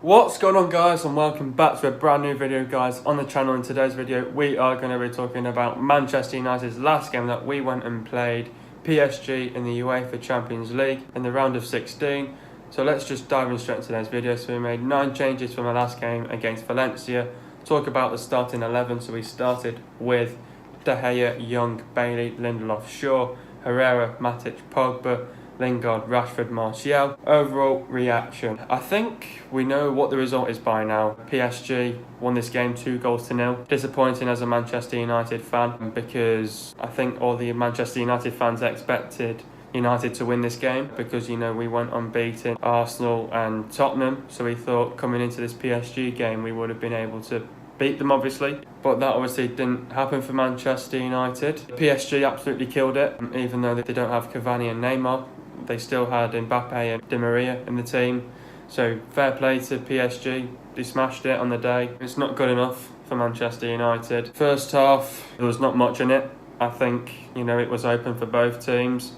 What's going on, guys, and welcome back to a brand new video, guys, on the channel. In today's video we are going to be talking about Manchester United's last game that we went and played PSG in the UEFA Champions League in the round of 16. So let's just dive in straight into today's video. So we made 9 changes from the last game against Valencia. Talk about the starting 11. So we started with De Gea, Young, Bailey, Lindelof, Shaw, Herrera, Matic, Pogba, Lingard, Rashford, Martial. Overall reaction. I think we know what the result is by now. PSG won this game 2-0. Disappointing as a Manchester United fan, because I think all the Manchester United fans expected United to win this game, because we went unbeaten Arsenal and Tottenham, so we thought coming into this PSG game we would have been able to beat them, obviously, but that obviously didn't happen for Manchester United. PSG absolutely killed it. Even though they don't have Cavani and Neymar, they still had Mbappe and Di Maria in the team, so fair play to PSG. They smashed it on the day. It's not good enough for Manchester United. First half, there was not much in it. I think it was open for both teams.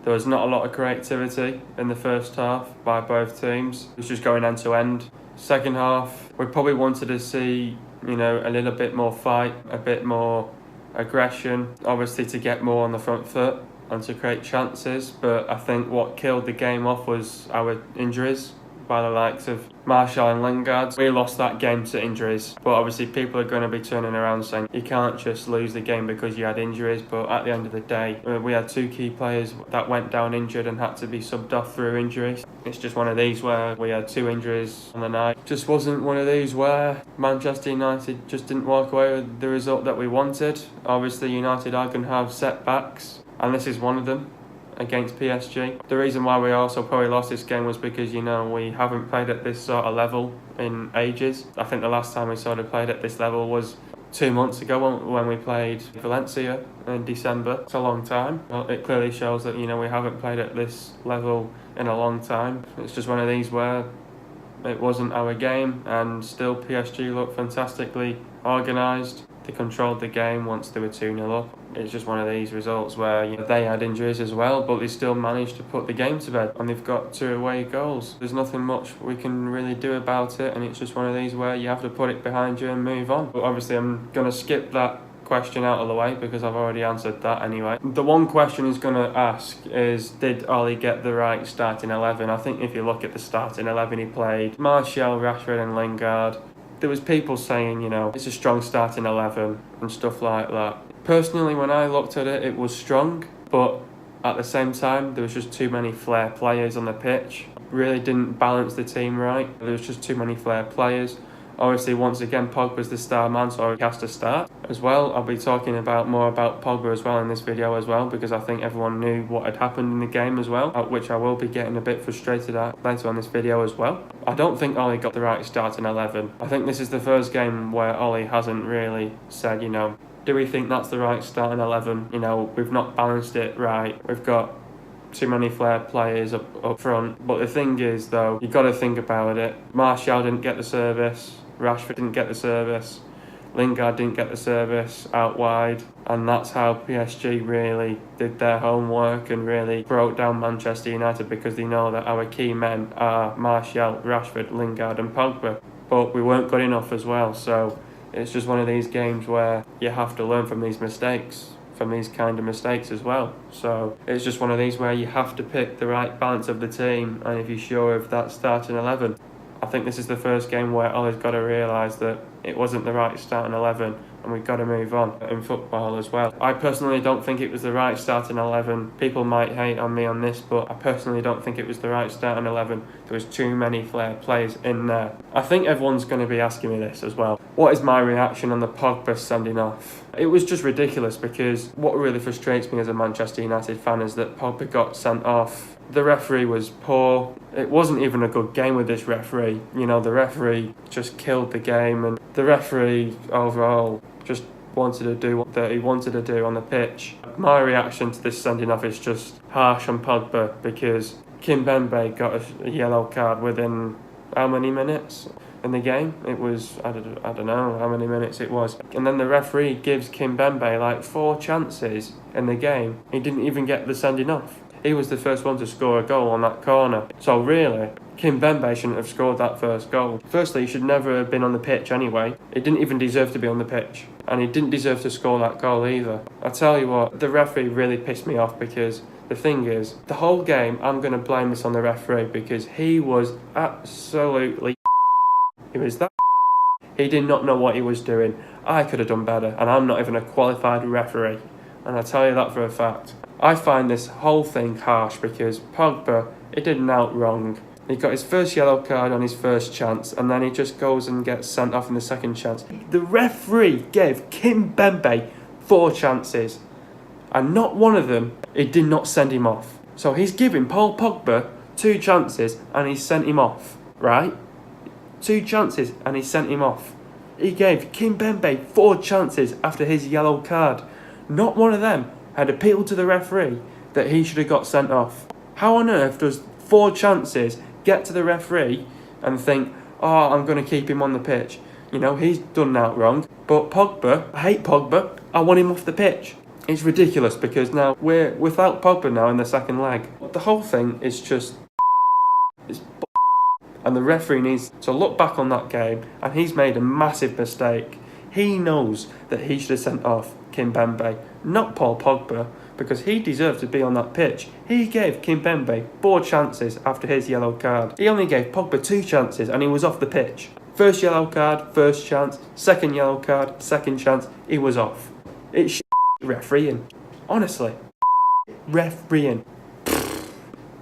There was not a lot of creativity in the first half by both teams. It was just going end to end. Second half, we probably wanted to see a little bit more fight, a bit more aggression, obviously to get more on the front foot and to create chances. But I think what killed the game off was our injuries by the likes of Martial and Lingard. We lost that game to injuries, but obviously people are going to be turning around saying you can't just lose the game because you had injuries. But at the end of the day, we had 2 key players that went down injured and had to be subbed off through injuries. It's just one of these where we had 2 injuries on the night. Just wasn't one of these where Manchester United just didn't walk away with the result that we wanted. Obviously United are going to have setbacks, and this is one of them against PSG. The reason why we also probably lost this game was because we haven't played at this sort of level in ages. I think the last time we sort of played at this level was 2 months ago when we played Valencia in December. It's a long time. Well, it clearly shows that we haven't played at this level in a long time. It's just one of these where it wasn't our game, and still PSG looked fantastically organised. They controlled the game once they were 2-0 up. It's just one of these results where they had injuries as well, but they still managed to put the game to bed, and they've got 2 away goals. There's nothing much we can really do about it, and it's just one of these where you have to put it behind you and move on. But obviously I'm going to skip that question out of the way because I've already answered that anyway. The one question he's going to ask is, did Ollie get the right starting 11? I think if you look at the starting 11 he played, Martial, Rashford and Lingard, there was people saying, it's a strong starting 11 and stuff like that. Personally, when I looked at it, it was strong, but at the same time, there was just too many flair players on the pitch. Really didn't balance the team right. There was just too many flair players. Obviously, once again, Pogba's the star man, so he has to start as well. I'll be talking more about Pogba as well in this video as well, because I think everyone knew what had happened in the game as well, which I will be getting a bit frustrated at later on this video as well. I don't think Ollie got the right starting 11. I think this is the first game where Ollie hasn't really said, do we think that's the right starting 11? We've not balanced it right. We've got too many flair players up front. But the thing is, though, you've got to think about it. Martial didn't get the service. Rashford didn't get the service. Lingard didn't get the service out wide. And that's how PSG really did their homework and really broke down Manchester United, because they know that our key men are Martial, Rashford, Lingard and Pogba. But we weren't good enough as well. So it's just one of these games where you have to learn from these mistakes, from these kind of mistakes as well. So it's just one of these where you have to pick the right balance of the team, and if you're sure of that starting 11. I think this is the first game where Ollie's got to realise that it wasn't the right starting 11, and we've got to move on in football as well. I personally don't think it was the right starting 11. People might hate on me on this, but I personally don't think it was the right starting 11. There was too many flair players in there. I think everyone's going to be asking me this as well. What is my reaction on the Pogba sending off? It was just ridiculous, because what really frustrates me as a Manchester United fan is that Pogba got sent off. The referee was poor. It wasn't even a good game with this referee. The referee just killed the game, and the referee overall just wanted to do what he wanted to do on the pitch. My reaction to this sending off is just harsh on Pogba, because Kimpembe got a yellow card within how many minutes in the game? It was, I don't know how many minutes it was. And then the referee gives Kimpembe like 4 chances in the game. He didn't even get the sending off. He was the first one to score a goal on that corner. So really, Kimpembe shouldn't have scored that first goal. Firstly, he should never have been on the pitch anyway. He didn't even deserve to be on the pitch. And he didn't deserve to score that goal either. I tell you what, the referee really pissed me off because the thing is, the whole game, I'm going to blame this on the referee because he was absolutely he was that he did not know what he was doing. I could have done better, and I'm not even a qualified referee. And I tell you that for a fact. I find this whole thing harsh because Pogba, he did an out wrong. He got his first yellow card on his first chance, and then he just goes and gets sent off in the second chance. The referee gave Kimpembe 4 chances, and not one of them, he did not send him off. So he's giving Paul Pogba 2 chances, and he sent him off, right? 2 chances, and he sent him off. He gave Kimpembe 4 chances after his yellow card. Not one of them had appealed to the referee that he should have got sent off. How on earth does 4 chances get to the referee and think, oh, I'm going to keep him on the pitch? You know, he's done that wrong. But Pogba, I hate Pogba, I want him off the pitch. It's ridiculous because now we're without Pogba now in the second leg. The whole thing is just... and the referee needs to look back on that game, and he's made a massive mistake. He knows that he should have sent off Kimpembe, not Paul Pogba, because he deserved to be on that pitch. He gave Kimpembe 4 chances after his yellow card. He only gave Pogba 2 chances and he was off the pitch. First yellow card, first chance. Second yellow card, second chance, he was off. It's refereeing. Honestly. Refereeing.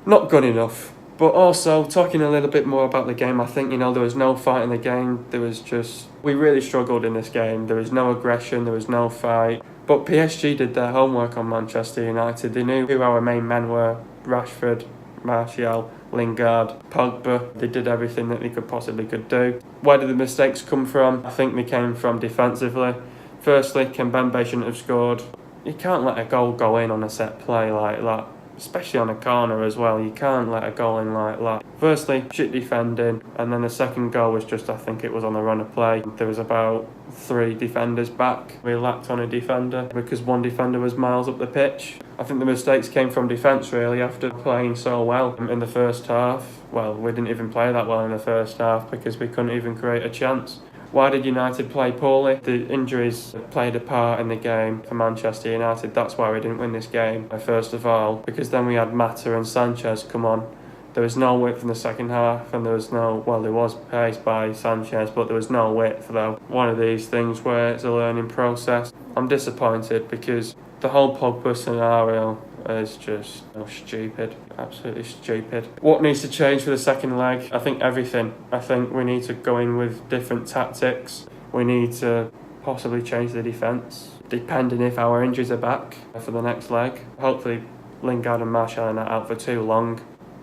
Not good enough. But also, talking a little bit more about the game, I think, you know, there was no fight in the game. There was just... we really struggled in this game. There was no aggression, there was no fight. But PSG did their homework on Manchester United. They knew who our main men were. Rashford, Martial, Lingard, Pogba. They did everything that they possibly could do. Where did the mistakes come from? I think they came from defensively. Firstly, Kimpembe shouldn't have scored. You can't let a goal go in on a set play like that. Especially on a corner as well, you can't let a goal in like that. Firstly, shit defending, and then the second goal was just, I think it was on a run of play. There was about 3 defenders back. We lacked on a defender because one defender was miles up the pitch. I think the mistakes came from defence really after playing so well in the first half. Well, we didn't even play that well in the first half because we couldn't even create a chance. Why did United play poorly? The injuries played a part in the game for Manchester United. That's why we didn't win this game, first of all, because then we had Mata and Sanchez come on. There was no width in the second half, and there was no... well, there was pace by Sanchez, but there was no width, though. One of these things where it's a learning process. I'm disappointed because the whole Pogba scenario is just stupid, absolutely stupid. What needs to change for the second leg? I think everything. I think we need to go in with different tactics. We need to possibly change the defence, depending if our injuries are back for the next leg. Hopefully Lingard and Martial are not out for too long.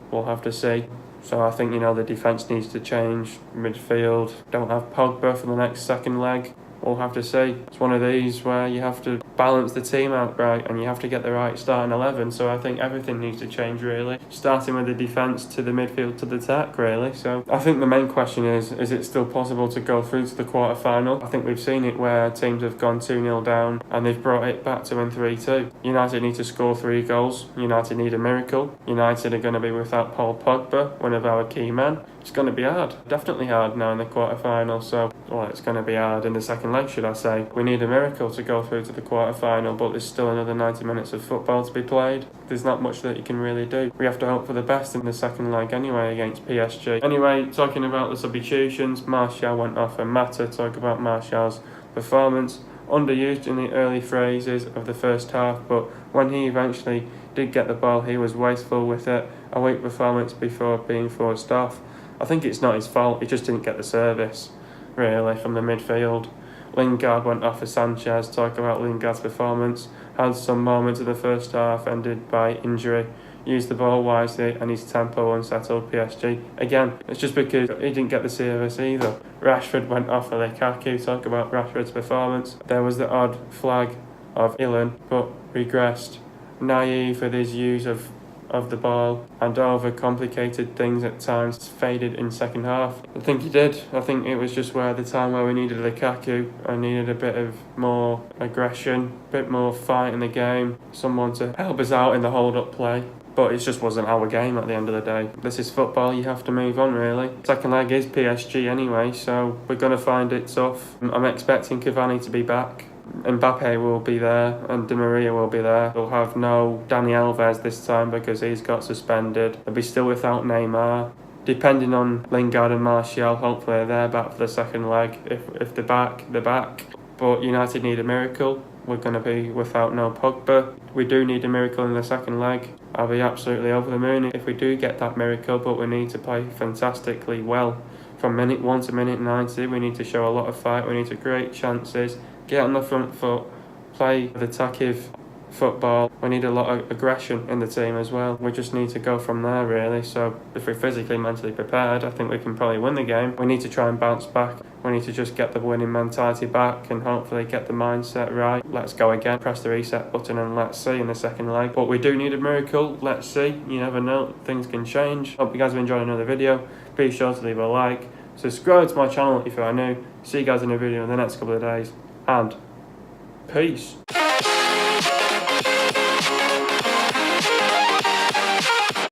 We'll have to see. So I think, you know, the defence needs to change. Midfield, don't have Pogba for the next second leg. We'll have to see. It's one of these where you have to balance the team out right and you have to get the right starting 11. So I think everything needs to change really. Starting with the defence to the midfield to the attack really. So I think the main question is it still possible to go through to the quarter-final? I think we've seen it where teams have gone 2-0 down and they've brought it back to win 3-2. United need to score 3 goals. United need a miracle. United are going to be without Paul Pogba, one of our key men. It's going to be hard. Definitely hard now in the quarter-final. So, well, it's going to be hard in the second leg, should I say. We need a miracle to go through to the quarter-final, but there's still another 90 minutes of football to be played. There's not much that you can really do. We have to hope for the best in the second leg anyway against PSG. Anyway, talking about the substitutions, Martial went off and Mata. Talk about Martial's performance. Underused in the early phases of the first half, but when he eventually did get the ball, he was wasteful with it. A weak performance before being forced off. I think it's not his fault, he just didn't get the service, really, from the midfield. Lingard went off for Sanchez. Talk about Lingard's performance. Had some moments in the first half, ended by injury. Used the ball wisely and his tempo unsettled PSG. Again, it's just because he didn't get the service either. Rashford went off for Lukaku. Talk about Rashford's performance. There was the odd flag of Ilan, but regressed. Naive with his use of the ball and over-complicated things at times, faded in second half. I think he did. I think it was just where the time where we needed Lukaku. I needed a bit of more aggression, a bit more fight in the game, someone to help us out in the hold-up play. but it just wasn't our game at the end of the day. This is football, you have to move on really. Second leg is PSG anyway, so we're going to find it tough. I'm expecting Cavani to be back. Mbappe will be there and Di Maria will be there. We'll have no Dani Alves this time because he's got suspended. They'll be still without Neymar. Depending on Lingard and Martial, hopefully they're back for the second leg. If they're back, they're back. But United need a miracle. We're going to be without no Pogba. We do need a miracle in the second leg. I'll be absolutely over the moon if we do get that miracle, but we need to play fantastically well. From minute 1 to minute 90, we need to show a lot of fight. We need to create chances, get on the front foot, play the attacking football. We need a lot of aggression in the team as well. We just need to go from there really. So if we're physically, mentally prepared, I think we can probably win the game. We need to try and bounce back. We need to just get the winning mentality back and hopefully get the mindset right. Let's go again, press the reset button and let's see in the second leg. But we do need a miracle. Let's see. You never know, things can change. Hope you guys have enjoyed another video. Be sure to leave a like, subscribe to my channel if you are new. See you guys in a video in the next couple of days, and peace.